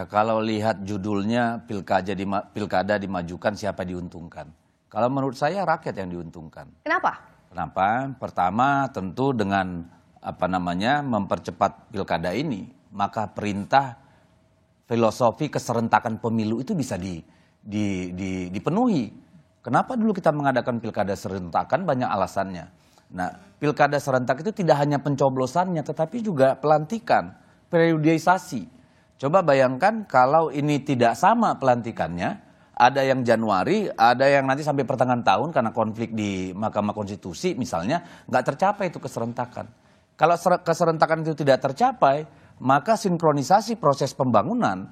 Ya kalau lihat judulnya pilkada dimajukan siapa diuntungkan. Kalau menurut saya rakyat yang diuntungkan. Kenapa? Kenapa? Pertama tentu dengan mempercepat pilkada ini, maka perintah filosofi keserentakan pemilu itu bisa dipenuhi. Kenapa dulu kita mengadakan pilkada serentakan? Banyak alasannya. Nah, pilkada serentak itu tidak hanya pencoblosannya, tetapi juga pelantikan, periodisasi. Coba bayangkan kalau ini tidak sama pelantikannya, ada yang Januari, ada yang nanti sampai pertengahan tahun karena konflik di Mahkamah Konstitusi misalnya, nggak tercapai itu keserentakan. Kalau keserentakan itu tidak tercapai, maka sinkronisasi proses pembangunan,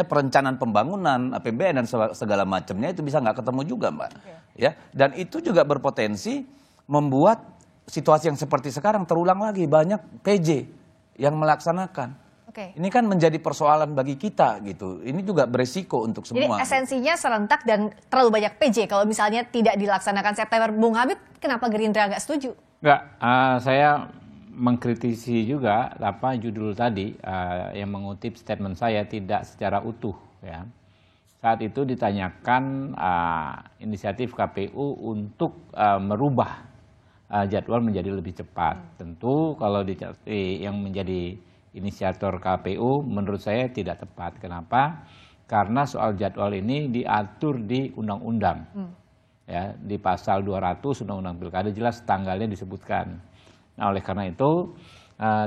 perencanaan pembangunan, APBN dan segala macamnya itu bisa nggak ketemu juga, Mbak. Ya, dan itu juga berpotensi membuat situasi yang seperti sekarang terulang lagi, banyak PJ yang melaksanakan. Ini kan menjadi persoalan bagi kita gitu. Ini juga beresiko untuk semua. Jadi esensinya serentak dan terlalu banyak PJ. Kalau misalnya tidak dilaksanakan September, Bung Habib, kenapa Gerindra nggak setuju? Nggak, saya mengkritisi juga judul tadi yang mengutip statement saya tidak secara utuh. Ya. Saat itu ditanyakan inisiatif KPU untuk merubah jadwal menjadi lebih cepat. Tentu kalau yang menjadi inisiator KPU menurut saya tidak tepat. Kenapa? Karena soal jadwal ini diatur di undang-undang. Ya, di pasal 200 Undang-Undang Pilkada jelas tanggalnya disebutkan. Nah, oleh karena itu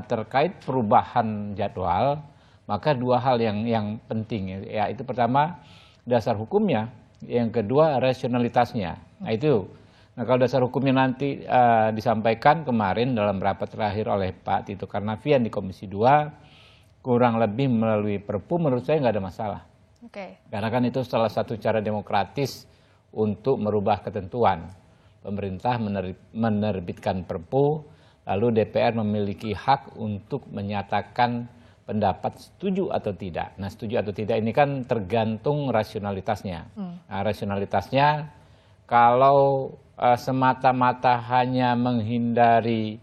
terkait perubahan jadwal, maka dua hal yang penting ya, itu pertama dasar hukumnya, yang kedua rasionalitasnya. Nah, kalau dasar hukumnya nanti disampaikan kemarin dalam rapat terakhir oleh Pak Tito Karnavian di Komisi 2, kurang lebih melalui Perpu, menurut saya nggak ada masalah. Karena kan itu salah satu cara demokratis untuk merubah ketentuan. Pemerintah menerbitkan Perpu, lalu DPR memiliki hak untuk menyatakan pendapat setuju atau tidak. Nah, setuju atau tidak ini kan tergantung rasionalitasnya. Nah, rasionalitasnya kalau semata-mata hanya menghindari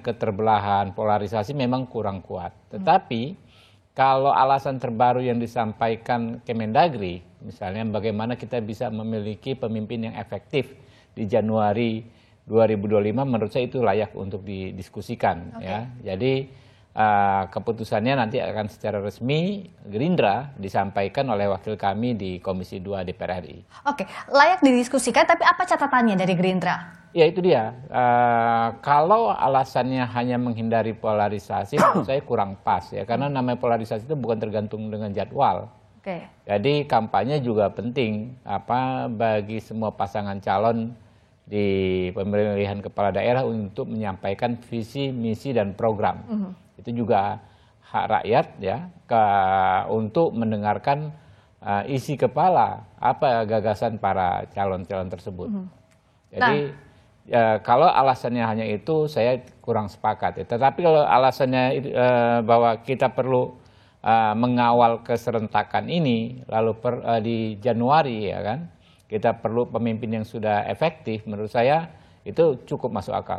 keterbelahan, polarisasi memang kurang kuat. Tetapi kalau alasan terbaru yang disampaikan Kemendagri, misalnya bagaimana kita bisa memiliki pemimpin yang efektif di Januari 2025, menurut saya itu layak untuk didiskusikan. Ya. Jadi keputusannya nanti akan secara resmi Gerindra disampaikan oleh wakil kami di Komisi 2 DPR RI. Layak didiskusikan, tapi apa catatannya dari Gerindra? Ya itu dia, kalau alasannya hanya menghindari polarisasi, menurut saya kurang pas ya, karena namanya polarisasi itu bukan tergantung dengan jadwal. Jadi kampanye juga penting bagi semua pasangan calon di pemilihan kepala daerah untuk menyampaikan visi, misi dan program. Itu juga hak rakyat ya untuk mendengarkan isi kepala gagasan para calon-calon tersebut. Jadi kalau alasannya hanya itu saya kurang sepakat ya. Tetapi kalau alasannya bahwa kita perlu mengawal keserentakan ini lalu di Januari ya kan, kita perlu pemimpin yang sudah efektif, menurut saya itu cukup masuk akal.